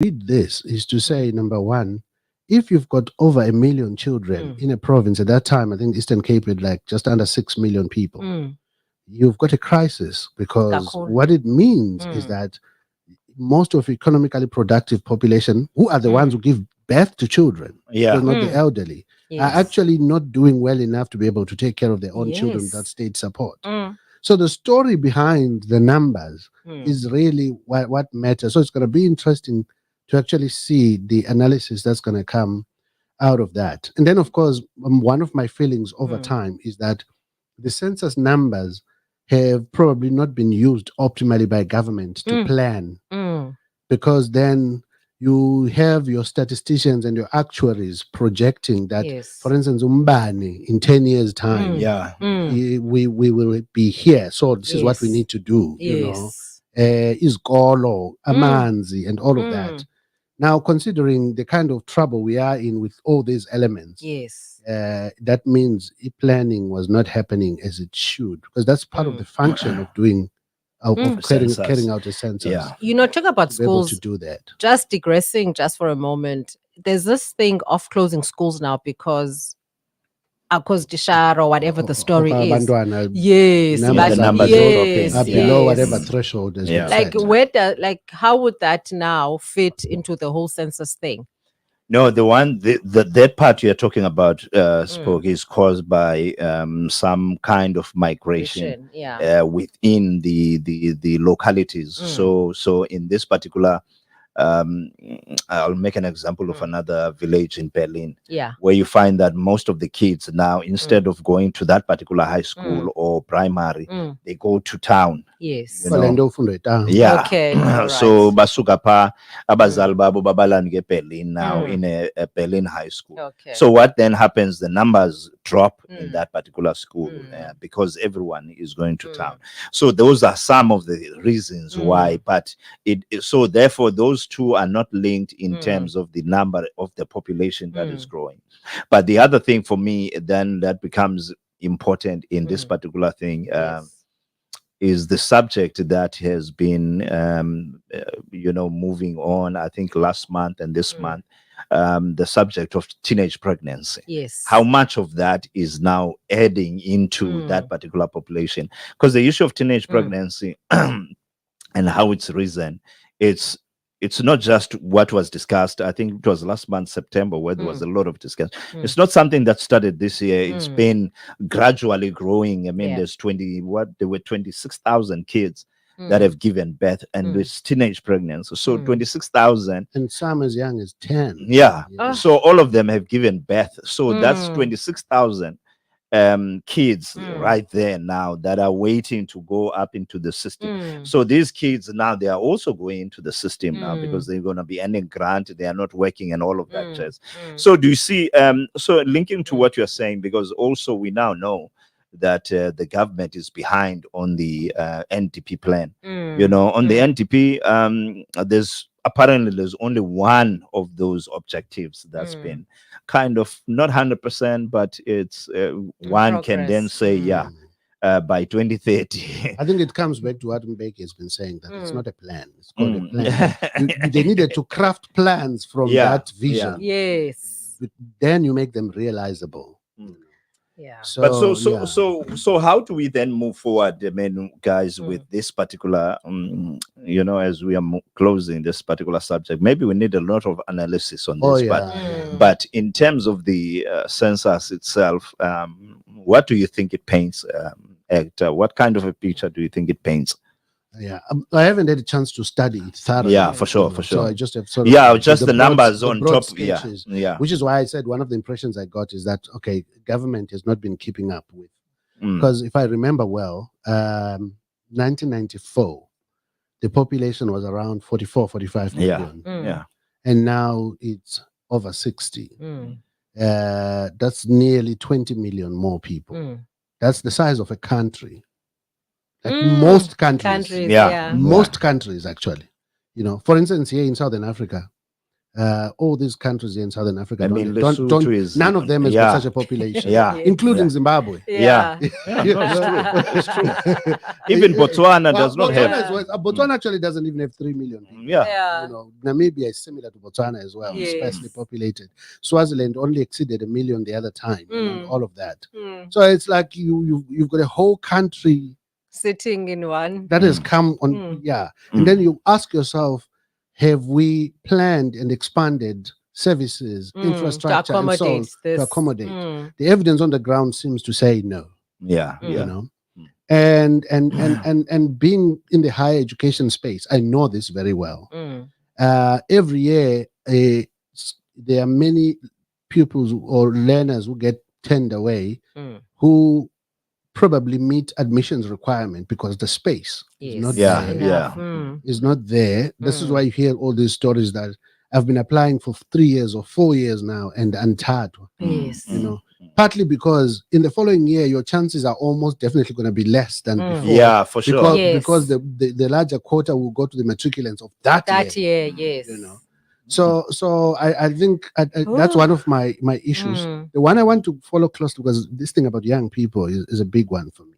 read this is to say, number one, if you've got over 1 million children in a province at that time, I think Eastern Cape had like just under 6 million people, you've got a crisis, because Kakhulu. what it means is that most of economically productive population, who are the ones who give birth to children, Yeah. because not the elderly, Yes. are actually not doing well enough to be able to take care of their own children Yes. without state support. Mm. So the story behind the numbers Mm. is really what matters. So it's going to be interesting to actually see the analysis that's going to come out of that. And then, of course, one of my feelings over time is that the census numbers have probably not been used optimally by government to plan, Mm. because then you have your statisticians and your actuaries projecting that, Yes. for instance, Umbani in 10 years' time, Yeah. we will be here. So this is what we Yes. need to do, you know. Yes. Izikolo, amanzi, and all of that. Now, considering the kind of trouble we are in with all these elements, Yes. that means planning was not happening as it should, because that's part of the function of doing, of carrying Census. out a census. Yeah. You know, talk about To be able schools. to do that. Just digressing just for a moment. There's this thing of closing schools now because Dishar or whatever the story is. Abantwana, Yes, numbers The are numbers below, yes, are below yes. whatever threshold has Yeah. been set. Like how would that now fit into the whole census thing? No, that part you're talking about, Spoke, is caused by some kind of migration Yeah. within the localities. So in this particular, I'll make an example of another village in Berlin, Yeah. where you find that most of the kids now, instead of going to that particular high school or primary, they go to town. Yes. You know? Balendo ufundo etaha. Yeah. Okay. All So right. basuka pha abazali babo babalanda ngeBerlin now in a Berlin high school. Okay. So what then happens? The numbers drop in that particular school because everyone is going to town. So those are some of the reasons why. But so therefore those two are not linked in terms of the number of the population that is growing. But the other thing for me then that becomes important in this particular thing. Yes. Is the subject that has been, moving on, I think last month and this month, the subject of teenage pregnancy. Yes. How much of that is now adding into that particular population? Because the issue of teenage pregnancy and how it's risen, it's not just what was discussed. I think it was last month, September, where there was a lot of discussion. It's not something that started this year. It's been gradually growing. I mean, there were 26,000 kids that have given birth, and it's teenage pregnancy. So 26,000. And some as young as 10. Yeah. Ah. So all of them have given birth. So that's 26,000 kids right there now that are waiting to go up into the system. So these kids now, they are also going into the system now because they're going to be earning grant, they are not working and all of that jazz. So do you see, so linking to what you're saying, because also we now know that the government is behind on the NDP plan. You know, on the NDP, there's only one of those objectives that's been kind of not 100%, but it's one can then say, by 2030. I think it comes back to what Mbeki has been saying, that it's not a plan. It's called a plan. They needed to craft plans from that vision. Yes. then You make them realizable. Yeah. So how do we then move forward, I mean, guys, with this particular, as we are closing this particular subject? Maybe we need a lot of analysis on this, but in terms of the census itself, what do you think it paints, Hector? What kind of a picture do you think it paints? Yeah, I haven't had a chance to study it thoroughly. Yeah, for sure. So I just have sort of just the numbers on broad top. Sketches, Yeah. Which is why I said one of the impressions I got is that government has not been keeping up with, because if I remember well, 1994, the population was around 45 million. Yeah. And now it's over 60. That's nearly 20 million more people. That's the size of a country. Like most countries. Yeah. Most countries, actually. You know, for instance, here in Southern Africa, all these countries in Southern Africa, I mean, Lesotho is none of them has yeah. got such a population, Yeah. including Yeah. Zimbabwe. Yeah. Yeah, no, it's true. It's true. Even Botswana does not Botswana have. as well. Botswana actually doesn't even have 3 million people. Yeah. You know, Namibia is similar to Botswana as well, Yes. sparsely populated. Swaziland only exceeded 1 million the other time, and all of that. Mm. So it's like you've got a whole country Sitting in one. that has come on, and then you ask yourself, have we planned and expanded services, infrastructure, and so on to accommodate? The evidence on the ground seems to say no. Yeah. You know, and being in the higher education space, I know this very well. Every year, there are many pupils or learners who get turned away who probably meet admissions requirement because the space is not there. Is not there. This is why you hear all these stories that I've been applying for 3 years or 4 years now and untouched. Yes. You know, partly because in the following year your chances are almost definitely going to be less than before. Yeah, for sure. Because the larger quota will go to the matriculants of that year. Yes. You know. So I think that's one of my issues. The one I want to follow closely, because this thing about young people is a big one for me.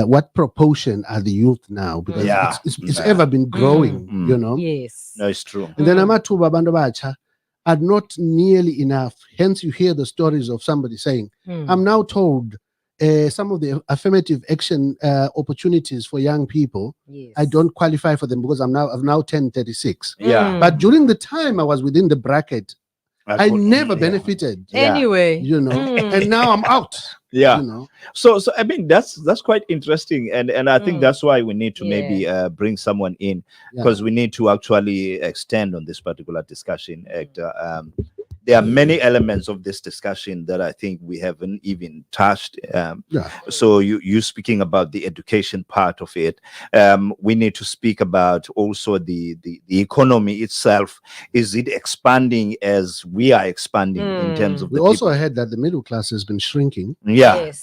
What proportion are the youth now? Because it's ever been growing, you know. Yes. No, it's true. And then amathuba abantu abatsha are not nearly enough. Hence, you hear the stories of somebody saying, "I'm now told some of the affirmative action opportunities for young people, I don't qualify for them because I've now turned 36. Yeah. But during the time I was within the bracket, I never benefited. Anyway, You know, and now I'm out. Yeah. You know. So I mean that's quite interesting, and I think that's why we need to maybe bring someone in, because we need to actually extend on this particular discussion. There are many elements of this discussion that I think we haven't even touched. So you speaking about the education part of it. We need to speak about also the economy itself. Is it expanding as we are expanding in terms of we also heard that the middle class has been shrinking.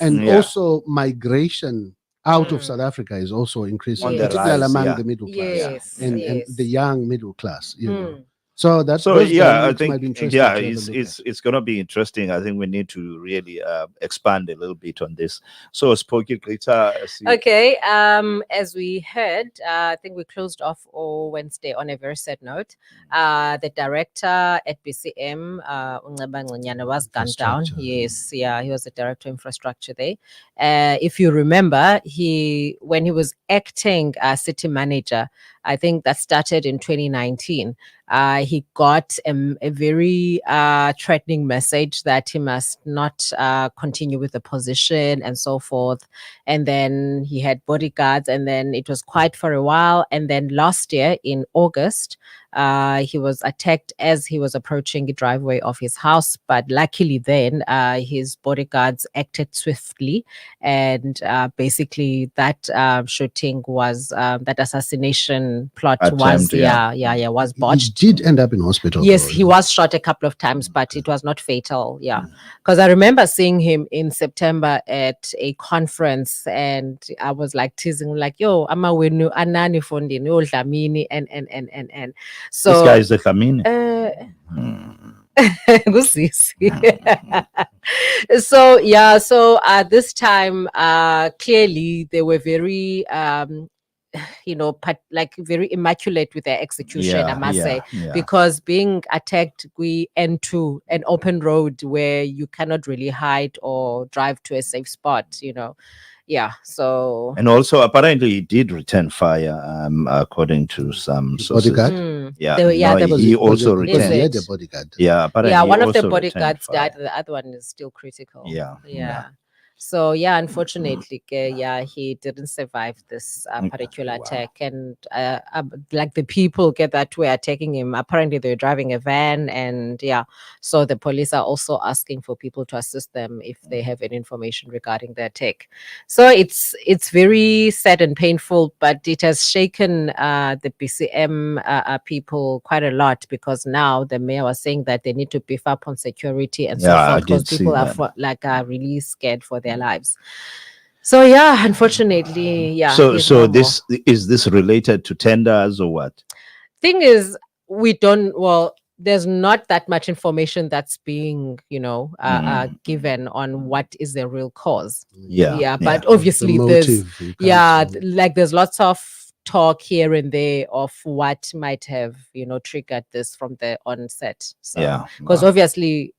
And also migration out of South Africa is also increasing, particularly among the middle class and the young middle class, you know. So I think it's going to be interesting. I think we need to really expand a little bit on this. So Spooky Greta. Okay, as we heard, I think we closed off all Wednesday on a very sad note. The director at BCM, Ungceba Ngconywana, was gunned down. Yes, he was the director of infrastructure there. If you remember, when he was acting city manager, I think that started in 2019. He got a very threatening message that he must not continue with the position and so forth. And then he had bodyguards, and then it was quiet for a while. And then last year in August, he was attacked as he was approaching the driveway of his house. But luckily then his bodyguards acted swiftly, and basically that shooting was that assassination plot was was botched. He did end up in hospital. Yes, he was shot a couple of times, but it was not fatal. Because I remember seeing him in September at a conference, and I was like teasing, like, "Yo, I'm a winu anani fondi no Dlamini," and so this guy is the Dlamini. So this time clearly they were very very immaculate with their execution, I must say, because being attacked, we into an open road where you cannot really hide or drive to a safe spot, you know. So and also apparently he did return fire, according to some sources. Bodyguard? He also returned. He had a bodyguard. Apparently one of the bodyguards died. The other one is still critical. So unfortunately, he didn't survive this particular attack, and like the people that were attacking him, apparently they were driving a van, and so the police are also asking for people to assist them if they have any information regarding the attack. So it's very sad and painful, but it has shaken the BCM people quite a lot, because now the mayor was saying that they need to beef up on security and so forth, because people are really scared for their lives. So unfortunately, So this related to tenders or what? Thing is, we don't. Well, there's not that much information that's being, given Mm. on what is the real cause. Yeah, Yeah, but What's the obviously there's, motive you can't say. like there's lots of talk here and there of what might have, triggered this from the onset. So, yeah. because Wow. obviously,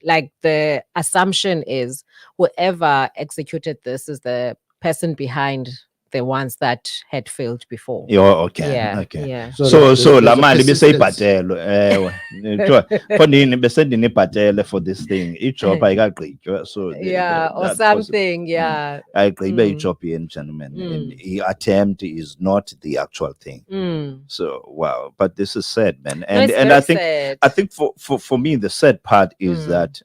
like the assumption is whoever executed this is the person behind the ones that had failed before. Yeah, okay, Yeah, okay. yeah. So there's la a mali persistence. beseyibhatele kuthiwa fonini besendinibhatele for this thing ijob ayikagqitywa so Yeah, or that something. Yeah. ayigqibe Mm. ijob yeni gentlemen and Mm. attempt is not the actual thing. Mm. So wow, but this is sad, man. No, And it's and very I think sad. for me the sad part is Mm. that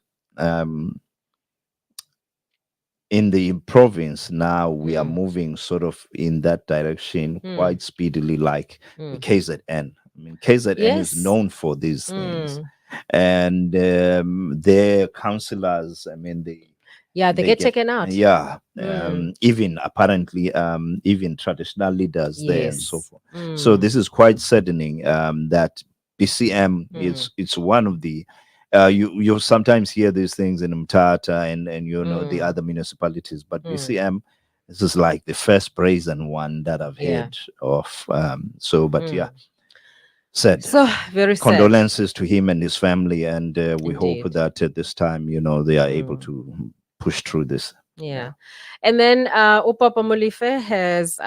in the province now we are Mm. moving sort of in that direction Mm. quite speedily, like the Mm. KZN. I mean, KZN Yes. is known for these things, Mm. and their councillors, I mean, they get taken out. yeah, Mm. even apparently even traditional leaders there and so Yes. forth. So Mm. this is quite saddening that BCM is it's one of the you sometimes hear these things in Mtata and the other municipalities, but BCM, this is like the first brazen one that I've heard of. So but yeah, sad. So very sad. Condolences to him and his family, and we hope Indeed. that at this time they are able to push through this. Yeah. And then Upapa Molife has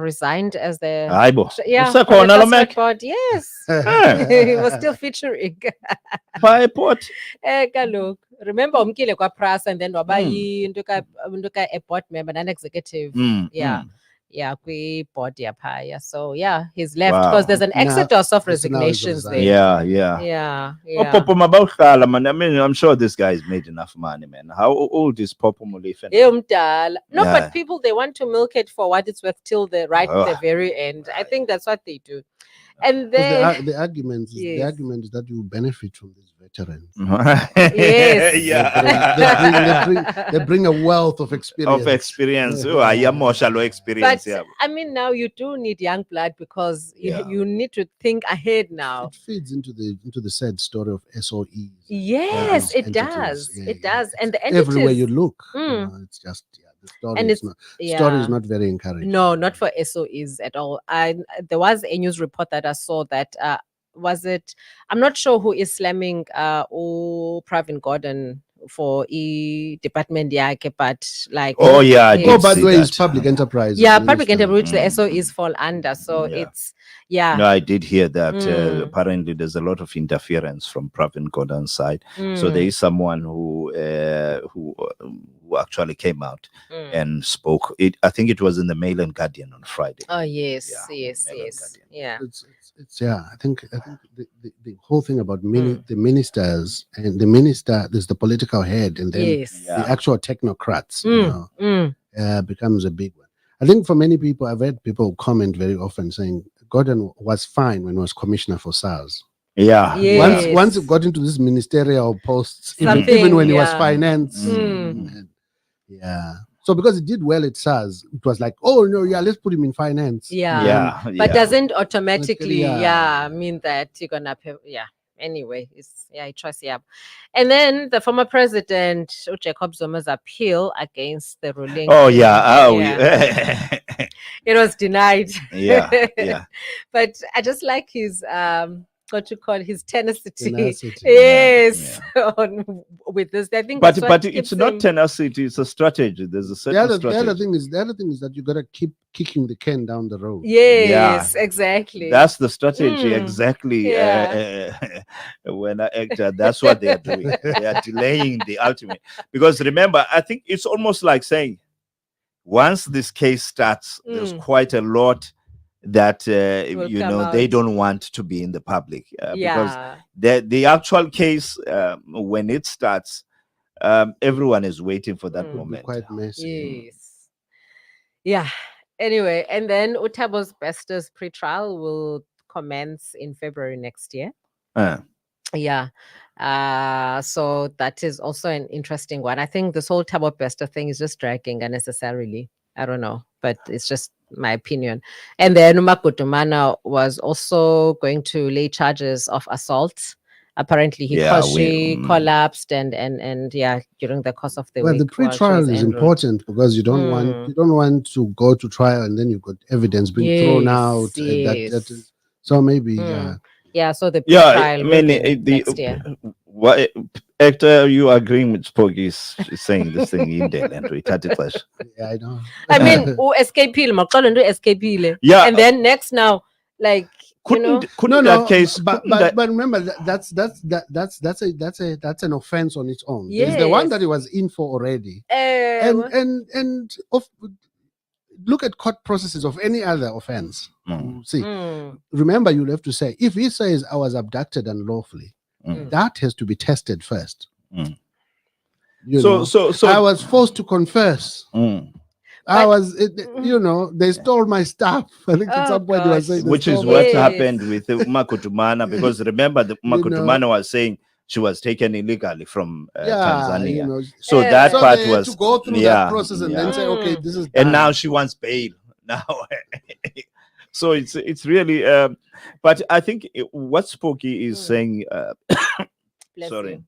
resigned as the Aibo. from the First Board. Yes. He was still featuring. By port. Kaloku. Remember umkile kwa Prasa and then wabayi ntuka a board member, non-executive. Yeah, kwi board yapaya. So yeah, he's left because there's an exodus of resignations there. Yeah. Popo Mabauchala, man. I mean, I'm sure this guy's made enough money, man. How old is Popo Molife? No, but people, they want to milk it for what it's worth till the very end. I think that's what they do. And then the argument is that you benefit from these veterans. Yes. They bring a wealth of experience. But I mean, now you do need young blood because you need to think ahead now. It feeds into the sad story of SOEs. Yes, it does. It does. And the entities, everywhere you look, it's just the story is not very encouraging. No, not for SOEs at all. There was a news report that I saw that I'm not sure who is slamming Pravin Gordhan for department yake, but like by the way, it's public enterprise. Public enterprise, which the SOEs fall under. So it's No, I did hear that apparently there's a lot of interference from Pravin Gordhan's side. So there is someone who actually came out and spoke. I think it was in the Mail and Guardian on Friday. Oh yes. Yeah. I think the whole thing about the ministers and the minister, there's the political head, and then the actual technocrats, becomes a big one. I think for many people, I've heard people comment very often saying Gordhan was fine when he was commissioner for SARS. Yeah. Yes. Once he got into these ministerial posts, even when he was finance. So because he did well at SARS, it was like, oh no, let's put him in finance. But doesn't automatically mean that you're gonna pay. Anyway, I trust. And then the former president Jacob Zuma's appeal against the ruling. It was denied. But I just like his what you call his tenacity. Yes. With this, I think. But it's not tenacity; it's a strategy. There's a certain strategy. The other thing is that you gotta keep kicking the can down the road. Yes, exactly. That's the strategy. Exactly. When I actor, that's what they are doing. They are delaying the ultimate. Because remember, I think it's almost like saying, once this case starts, there's quite a lot that they don't want to be in the public because the actual case when it starts, everyone is waiting for that moment. Quite messy. Yes. Anyway, and then Utabo's Bestas pre-trial will commence in February next year. So that is also an interesting one. I think this whole Thabo Bester thing is just dragging unnecessarily. I don't know, but it's just my opinion. And then Umakutumana was also going to lay charges of assault apparently Yeah, she collapsed and yeah, during the course of the Well, week. the while she was pre-trial is en route. important because you don't want to go to trial and then you got evidence being thrown out. Yes. So maybe Yeah, so the Yeah, trial I will mean, be next year. What actor you agreeing with Spocky is saying this thing in there and clash. yeah, I know. I mean, escape escape. Yeah, And then next now, like couldn't No, that case? but couldn't that- remember that's an offense on its own. There's the one that he was in for already, and look at court processes of any other offense. See, remember, you'll have to say if he says I was abducted unlawfully, that has to be tested first. So I was forced to confess. I was, they stole my stuff. I think at some point they were saying, which is what happened with Makutumana, because remember, the Makutumana was saying she was taken illegally from Tanzania. So that part they had was to go through that process and then say, okay, this is done. And now she wants bail now. So it's really, but I think what Spocky is saying, sorry.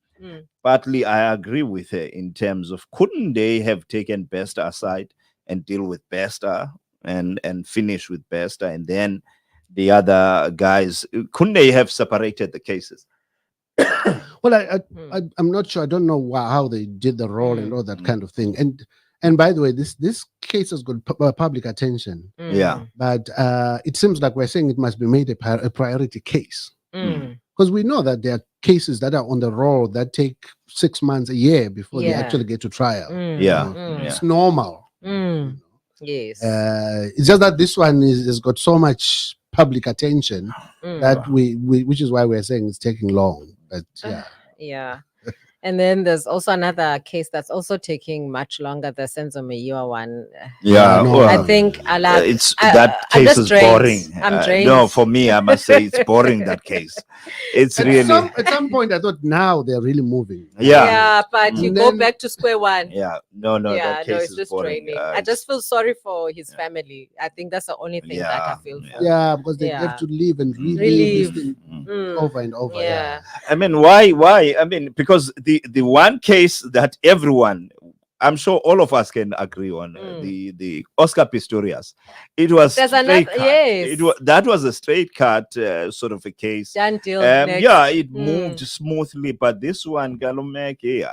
Partly I agree with her in terms of couldn't they have taken Bester aside and deal with Bester and finish with Bester, and then the other guys, couldn't they have separated the cases? Well, I'm not sure. I don't know how they did the role and all that kind of thing. And by the way, this case has got public attention. Yeah, but it seems like we're saying it must be made a priority case. Because we know that there are cases that are on the roll that take 6 months, a year before they actually get to trial. It's normal. Yes. It's just that this one has got so much public attention that we which is why we're saying it's taking long. But yeah. And then there's also another case that's also taking much longer, the Senzo Meyiwa one. Yeah, I think it's that case is boring. I'm drained. No, for me, I must say it's boring, that case. It's really at some point I thought now they're really moving. Yeah, but you go back to square one. Yeah, no, that case it's is just boring. draining. I just feel sorry for his family. I think that's the only thing that I feel for. Yeah, because they have to live and relive this thing over and over. Yeah. I mean, why? I mean, because the one case that everyone, I'm sure all of us can agree on, the Oscar Pistorius. It was straight cut. That was a straight cut sort of a case. Done deal. It moved smoothly, but this one, Galomeke,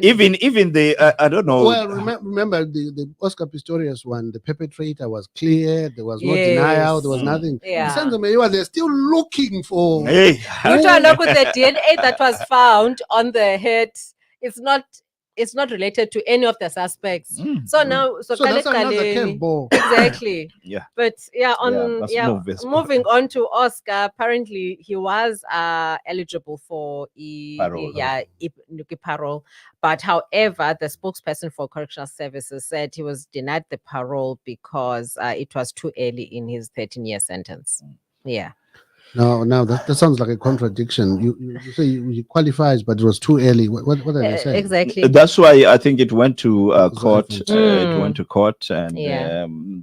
even the I don't know. Well, remember the Oscar Pistorius one, the perpetrator was clear. There was no denial. There was nothing. They're still looking for. Hey, look with the DNA that was found on the head. It's not related to any of the suspects. So that's another curveball. Exactly. But moving on to Oscar, apparently he was eligible for parole. But however, the spokesperson for Correctional Services said he was denied the parole because it was too early in his 13-year sentence. Yeah. No, that sounds like a contradiction. You say he qualifies, but it was too early. What are they saying? Exactly. That's why I think it went to court. It went to court, and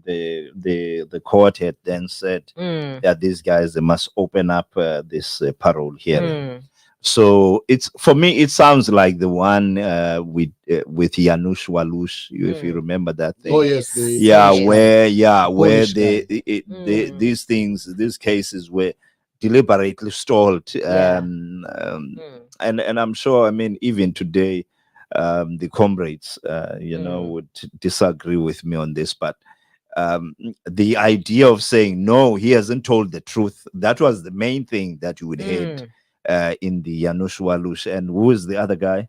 the court had then said that these guys, they must open up this parole hearing. So it's, for me, it sounds like the one with Janusz Walusz, if you remember that thing. Oh yes, where these cases were deliberately stalled, and I'm sure, I mean, even today, the comrades, would disagree with me on this, but the idea of saying no, he hasn't told the truth, that was the main thing that you would hate in the Janusz Walusz. And who is the other guy?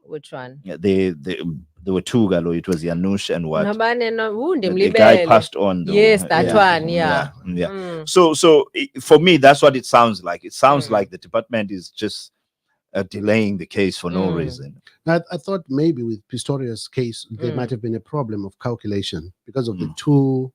Which one? There were two, Galo. It was Janusz and what? The guy passed on. Though. Yes, that one. Yeah. So for me, that's what it sounds like. It sounds like the department is just delaying the case for no reason. Now, I thought maybe with Pistorius' case, there might have been a problem of calculation because of the two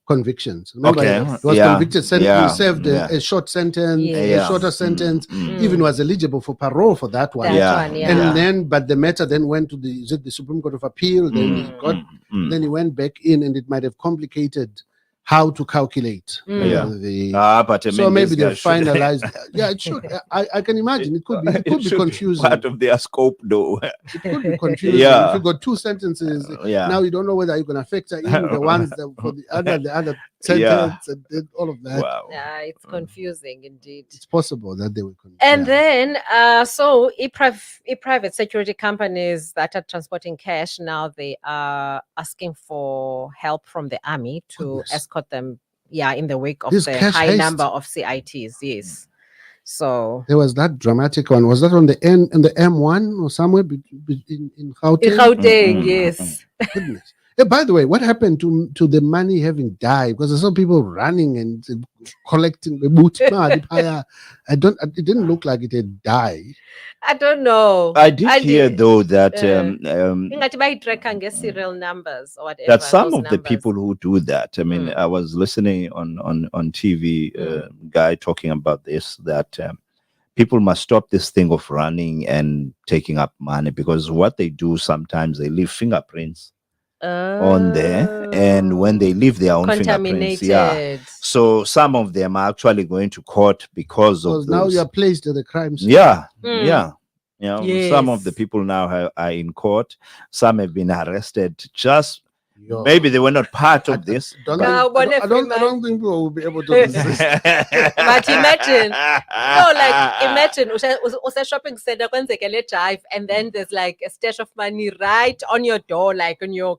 convictions. Remember, he was convicted, he served a short sentence, a shorter sentence, even was eligible for parole for that one. And then, but the matter then went to the Supreme Court of Appeal, then he went back in, and it might have complicated how to calculate Yeah. the. But I mean, So maybe these they guys should- finalized. Yeah, it should. I can imagine it could be. It could be should confusing. Part of their scope, though. It could be confusing. Yeah. If you got two sentences, Yeah. now you don't know whether you're going to factor in the ones that for the other sentence and all of that. Wow. Yeah, it's confusing indeed. It's possible that they will. And yeah. then, so private security companies that are transporting cash now, they are asking for help from the army to Goodness. escort them. Yeah, in the wake of This the cash high heist. number of CITs. Yes. So There was that dramatic one. Was that on the M1 or somewhere in Gauteng? in Gauteng, Mm. yes. Goodness. Yeah, by the way, what happened to the money having died? Because I saw people running and collecting the boot. It didn't look like it had died. I don't know. I did hear though that Ingathi bayitracker serial numbers or whatever. that some those of the numbers. people who do that. I mean, I was listening on TV, guy talking about this, that people must stop this thing of running and taking up money, because what they do sometimes, they leave fingerprints on there, and when they leave their own fingerprints, contaminated. so some of them are actually going to court because of Because now those. you're placed at the crime scene. Yeah, Mm. yeah. You know, some of the Yes. people now are in court. Some have been arrested. Just Yo. maybe they were not part of this. Don't but- think- I don't think people will be able to resist. But imagine, no, like imagine a shopping center kwenzeke le drive, and then there's like a stash of money right on your door, like on your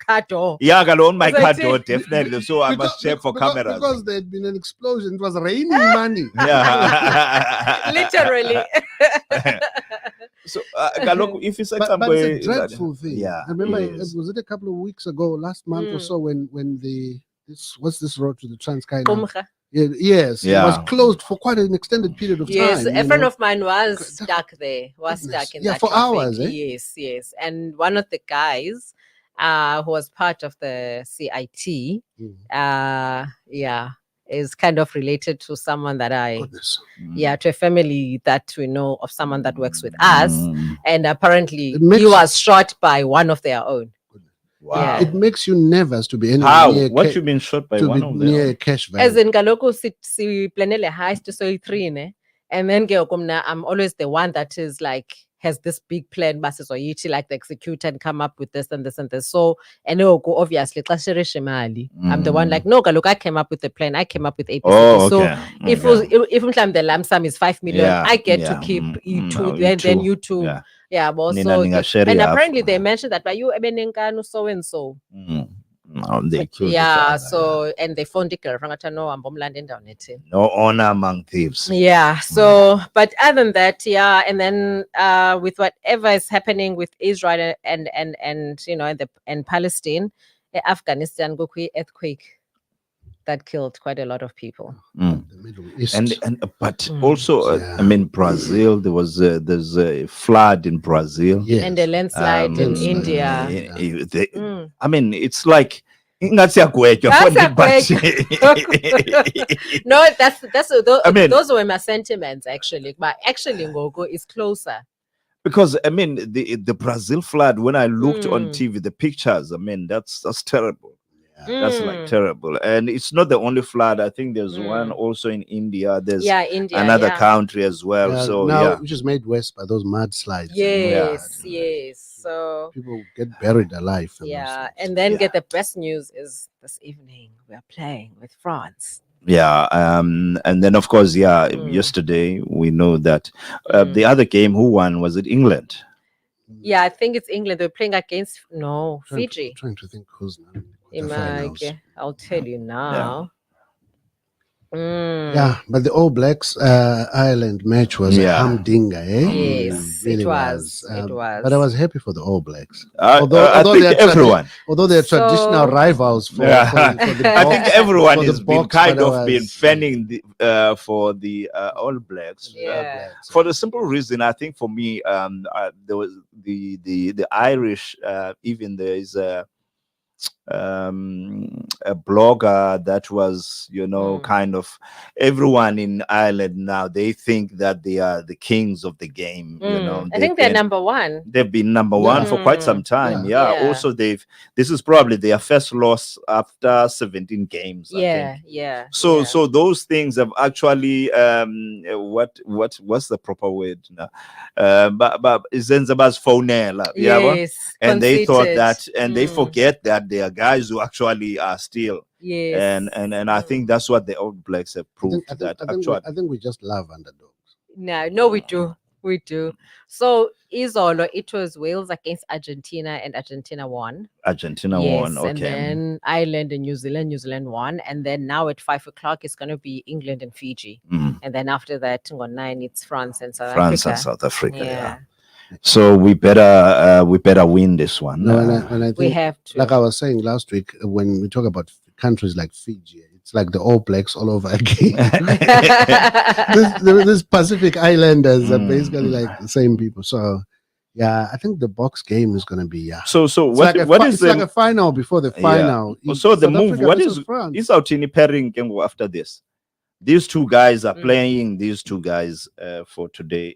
car door. Yeah, on my As I car say- door, definitely. So I must check for cameras. Because there had been an explosion. It was raining money. Yeah. Literally. So, Kaloku, if you said But somewhere, it's a dreadful thing. Yeah. I remember it it is. was it a couple of weeks ago, last month or Mm. so, when what's this road to the Transkei? Kumcha. Yes, it Yeah. was closed for quite an extended period of Yes, time. a you friend know. of mine was Goodness. stuck there. Was stuck in Yeah, that for traffic. hours, eh? Yes, yes. And one of the guys, who was part of the CIT, Mm. is kind of related to someone that Goodness. to a family that we know of someone that works with us. Mm. And apparently It makes- he was shot by one of their own. Wow. Yeah. It makes you nervous to be anywhere How? near What you been shot by to one be of near them? a cash As value. in Kaloku si planele heist so three, ne? And then I'm always the one that is like has this big plan, basis or like the execute and come up with this and this and this. So and obviously I'm the one like, no, look, I came up with the plan, I came up with APC. Oh, So okay. if the lump sum is 5 million, Yeah, I get yeah, to keep you two, oh, then you two. Yeah. Yeah, but Nina also, ninga share and half. apparently they mentioned that by you Ebenenkanu so and so. No, they killed each Yeah, other, so and they found the girl no ambomland down it. no honor among thieves. Yeah, so but other than that, yeah, and then with whatever is happening with Israel and and Palestine, Afghanistan go earthquake that killed quite a lot of people. Mm. The Middle East. But Mm. also, Yeah. I mean, Brazil. There's a flood in Brazil. Yes. And the landslide in landslide, India. yeah. I mean, it's like ingathi yagwetywa That's for a No, those, I mean- those were my sentiments actually, but actually Ngogo is closer. because I mean the Brazil flood. When I looked on Mm. TV, the pictures. I mean, that's terrible. That's like Mm. terrible, and it's not the only flood. I think there's Mm. one also in India. There's Yeah, India. another yeah. country as well. Yeah, So now yeah, which is made worse by those mudslides. Yes, yes. So People get buried alive. and those yeah, things. and then Yeah. get the best news is this evening we are playing with France. yeah. And then of course, yeah. Mm. Yesterday we know that Mm. the other game, who won? Was it England? Yeah, I think it's England. They're playing against Fiji. Trying to think who's now in the finals. Imagine. I'll tell you now. Mm. Yeah, but the All Blacks Ireland match was Yeah. a humdinger, eh? Yes, it was. It was. But I was happy for the All Blacks. I Although think they are everyone. Although they're So- traditional rivals for, Yeah. for the I think Boks. everyone for the has been Boks, kind but I of been was- fanning for the All Blacks. Yeah. For the simple reason, I think for me, there was the Irish. Even there is a blogger that was, kind of everyone in Ireland now, they think that they are the kings of the game. I think they're number one. They've been number one for quite some time. Yeah. Yeah. Also, this is probably their first loss after 17 games. I think. Yeah. So those things have actually what's the proper word now? But Zenzaba's phonela. Yes. And they thought conceited. that, and they forget that there are guys who actually are still. Yes. And I think that's what the All Blacks have proved I think, actually. I think we just love underdogs. No, we do. We do. So Izolo, it was Wales against Argentina, and Argentina won. Argentina Yes, won. Okay. and then Ireland and New Zealand won. And then now at 5 o'clock, it's going to be England and Fiji. And then after that, on 9, it's France and South Africa. And South Africa. Yeah. So we better win this one. No, and I think, We have to. like I was saying last week, when we talk about countries like Fiji, it's like the All Blacks all over again. This Pacific Islanders are basically like the same people. So, yeah, I think the box game is going to be So it's what is like a final before the final. So the South move, Africa what versus France. is Outini pairing after this? These two guys are playing. These two guys for today.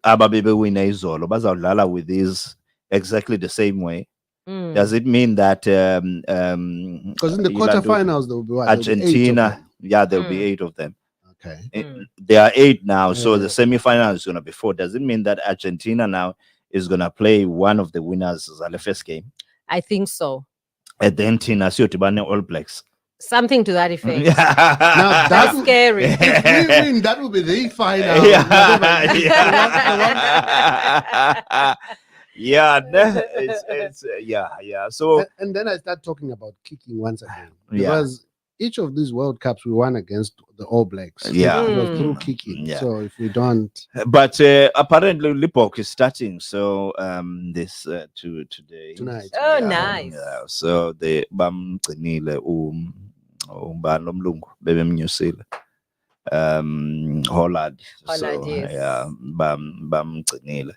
Ababibe win Izolo. Bazawudlala with these exactly the same way. Does it mean that because in the quarterfinals there will be what? Argentina? Yeah, there will be 8 of them. Okay. There are 8 now, so the semi-final is going to be 4. Does it mean that Argentina now is going to play one of the winners of the first game? I think so. Argentina, All Blacks. Something to that effect. Now That's scary. If we win, that will be the final. Yeah. So and then I start talking about kicking once again because each of these World Cups we won against the All Blacks. Yeah. It was through kicking. Yeah. So if we don't, but apparently Lipok is starting. So this today tonight. Oh, nice. Yeah. So the bamgcinile umbani lomlungu bebemnyusile Holland. So Yes. yeah, bamgcinile.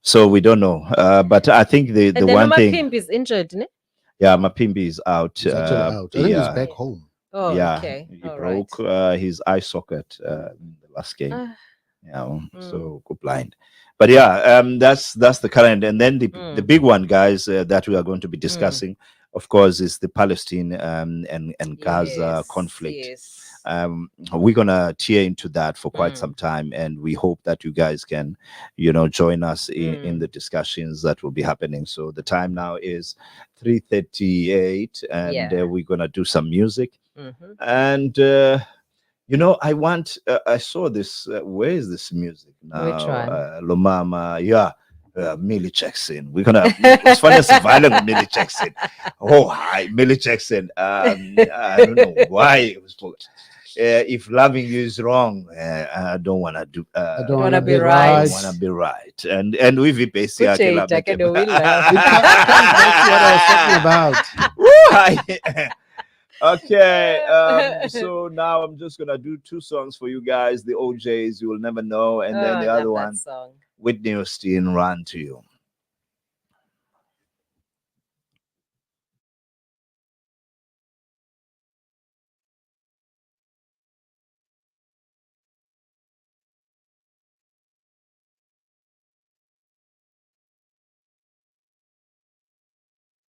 So we don't know, but I think the And then one thing, Pimp is injured, ne? yeah, Mapimbi is out. He's actually out. I think he's back home. Oh, yeah, okay. he All broke his eye socket in the last game. So go blind. But yeah, that's the current, and then the big one, guys, that we are going to be discussing, of course, is the Palestine and Gaza conflict. Yes. We're gonna tear into that for quite some time, and we hope that you guys can, join us in the discussions that will be happening. So the time now is 3:38, and we're gonna do some music. And I want. I saw this. Where is this music now? Which one? Lomama. Yeah. Millie Jackson. We're gonna. It's funny as violent with Millie Jackson. Oh, hi, Millie Jackson. I don't know why it was. If loving you is wrong, I don't want to do. I don't wanna want to be be right. right. I want to be right. And we've been That's what That's what I was talking about. Okay, so now I'm just gonna do 2 songs for you guys. The OJs, You Will Never Know, and then the other one, song. Whitney Houston, Run to You.